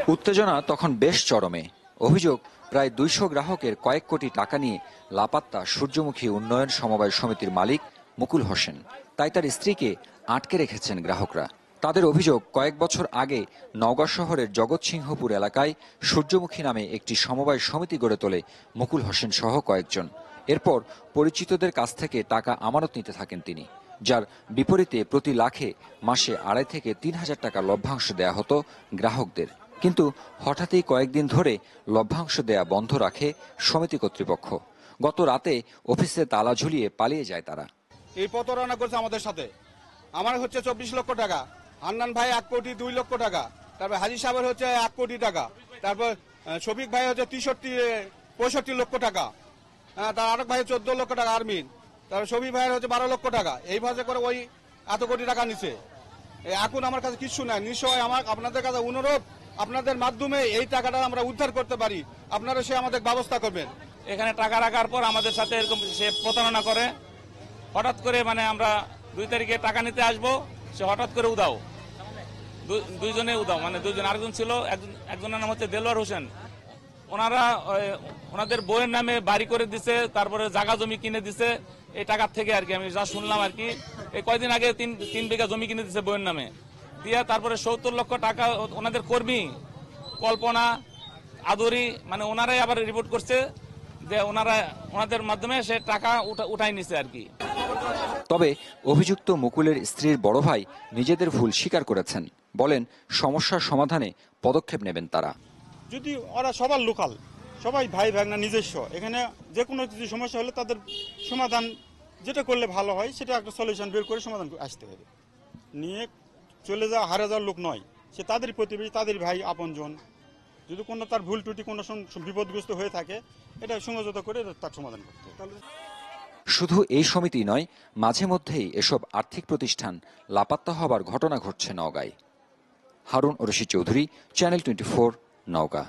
উত্তেজনা তখন বেশ চরমে। অভিযোগ, প্রায় ২০০ গ্রাহকের কয়েক কোটি টাকা নিয়ে লাপাত্তা সূর্যমুখী উন্নয়ন সমবায় সমিতির মালিক মুকুল হোসেন। তাই তার স্ত্রীকে আটকে রেখেছেন গ্রাহকরা। তাদের অভিযোগ, কয়েক বছর আগে নওগাঁ শহরের জগৎসিংহপুর এলাকায় সূর্যমুখী নামে একটি সমবায় সমিতি গড়ে তোলে মুকুল হোসেন সহ কয়েকজন। এরপর পরিচিতদের কাছ থেকে টাকা আমানত নিতে থাকেন তিনি, যার বিপরীতে প্রতি লাখে মাসে ২.৫ থেকে ৩ হাজার টাকা লভ্যাংশ দেয়া হতো গ্রাহকদের। কিন্তু হঠাৎই কয়েকদিন ধরে লভ্যাংশ দেয়া বন্ধ রাখে সমিতি কর্তৃপক্ষ। গত রাতে অফিসে তালা ঝুলিয়ে পালিয়ে যায় তারা। এই প্রতারণা করছে আমাদের সাথে। আমার হচ্ছে ২৪ লক্ষ টাকা, হান্নান ভাই ১,২,০০,০০০ টাকা, তারপর হাজি সাহেবের হচ্ছে ১ কোটি টাকা, তারপর শফিক ভাই হচ্ছে ৬৫ লক্ষ টাকা, তার আরেক ভাই ১৪ লক্ষ টাকা আর্মির, তারপর শফিক ভাইয়ের হচ্ছে ১২ লক্ষ টাকা। এইভাবে করে ওই এত কোটি টাকা নিছে। এখন আমার কাছে কিছু নাই। নিশ্চয় আমার আপনাদের কাছে অনুরোধ, আপনাদের মাধ্যমে এই টাকাটা আমরা উদ্ধার করতে পারি, আপনারা সে আমাদের ব্যবস্থা করবেন। এখানে টাকা রাখার পর আমাদের সাথে এরকম সে প্রতারণা করে। হঠাৎ করে আমরা ২ তারিখে টাকা নিতে আসবো, সে হঠাৎ করে উদাও, দুইজনে উদাও, দুইজন। আরেকজন ছিল, একজনের নাম হচ্ছে দেলোয়ার হোসেন। ওনারা ওনাদের বইয়ের নামে বাড়ি করে দিছে, তারপরে জায়গা জমি কিনে দিছে এই টাকার থেকে আর কি। আমি যা শুনলাম আর কি, এই কয়দিন আগে ৩ বিঘা জমি কিনে দিছে বইয়ের নামে দিয়া। তারপরে ৭০ লক্ষ টাকা ওনাদের কর্মী কল্পনা আদরি ওনারাই আবার রিপোর্ট করছে যে ওনাদের মাধ্যমে সে টাকা উঠাই নিছে আর কি। তবে অভিযুক্ত মুকুলের স্ত্রীর বড় ভাই নিজেদের ভুল স্বীকার করেছেন। বলেন, সমস্যার সমাধানে পদক্ষেপ নেবেন তারা। যদি ওরা সবার লোকাল, সবাই ভাই ভাগনা নিজস্ব, এখানে যে কোনো কিছু সমস্যা হলে তাদের সমাধান যেটা করলে ভালো হয় সেটা একটা সলিউশন বের করে সমাধান আসতে হবে। নিয়ে চলে যাওয়া হারা যাওয়ার লোক নয়, সে তাদের প্রতিবেশী, তাদের ভাই আপনজন। যদি কোনো তার ভুল ত্রুটি কোনো বিপদগ্রস্ত হয়ে থাকে, এটা সমঝোতা করে তার সমাধান করতে হবে। শুধু এই সমিতি নয়, মাঝে মধ্যেই এসব আর্থিক প্রতিষ্ঠান লাপাত্তা হবার ঘটনা ঘটছে নওগাঁয়। হারুন রশিদ চৌধুরী, চ্যানেল 24, নওগাঁ।